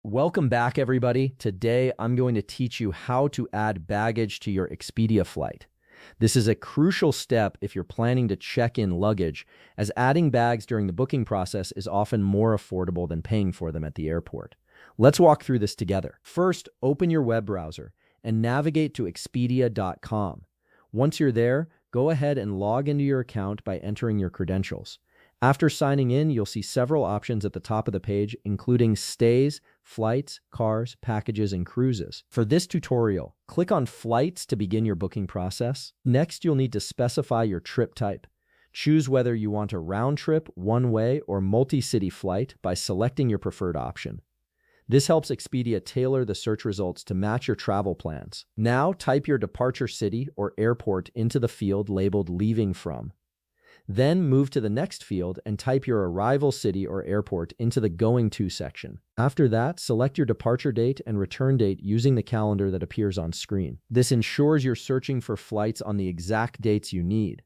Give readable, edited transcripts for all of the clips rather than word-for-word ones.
Welcome back, everybody. Today, I'm going to teach you how to add baggage to your Expedia flight. This is a crucial step if you're planning to check in luggage, as adding bags during the booking process is often more affordable than paying for them at the airport. Let's walk through this together. First, open your web browser and navigate to expedia.com. Once you're there, go ahead and log into your account by entering your credentials. After signing in, you'll see several options at the top of the page, including stays, flights, cars, packages, and cruises. For this tutorial, click on Flights to begin your booking process. Next, you'll need to specify your trip type. Choose whether you want a round trip, one-way, or multi-city flight by selecting your preferred option. This helps Expedia tailor the search results to match your travel plans. Now, type your departure city or airport into the field labeled Leaving From. Then move to the next field and type your arrival city or airport into the Going To section. After that, select your departure date and return date using the calendar that appears on screen. This ensures you're searching for flights on the exact dates you need.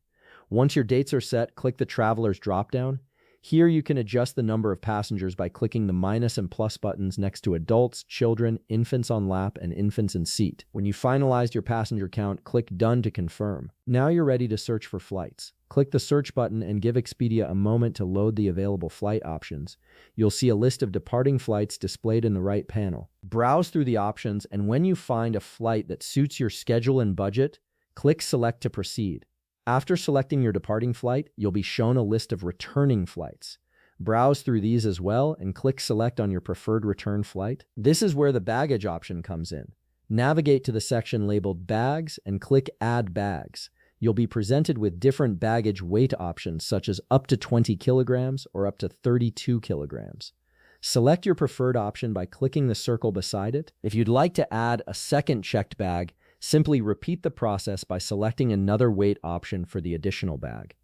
Once your dates are set, click the Travelers dropdown. Here you can adjust the number of passengers by clicking the minus and plus buttons next to adults, children, infants on lap, and infants in seat. When you finalized your passenger count, click Done to confirm. Now you're ready to search for flights. Click the search button and give Expedia a moment to load the available flight options. You'll see a list of departing flights displayed in the right panel. Browse through the options, and when you find a flight that suits your schedule and budget, click Select to proceed. After selecting your departing flight, you'll be shown a list of returning flights. Browse through these as well and click Select on your preferred return flight. This is where the baggage option comes in. Navigate to the section labeled Bags and click Add Bags. You'll be presented with different baggage weight options such as up to 20 kilograms or up to 32 kilograms. Select your preferred option by clicking the circle beside it. If you'd like to add a second checked bag, simply repeat the process by selecting another weight option for the additional bag.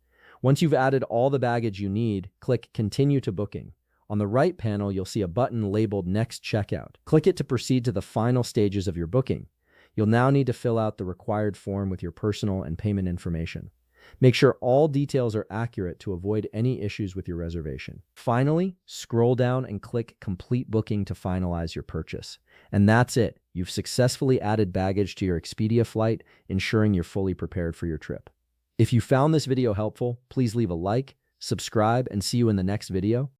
Once you've added all the baggage you need, click Continue to Booking. On the right panel, you'll see a button labeled Next Checkout. Click it to proceed to the final stages of your booking. You'll now need to fill out the required form with your personal and payment information. Make sure all details are accurate to avoid any issues with your reservation. Finally, scroll down and click Complete Booking to finalize your purchase. And that's it. You've successfully added baggage to your Expedia flight, ensuring you're fully prepared for your trip. If you found this video helpful, please leave a like, subscribe, and see you in the next video.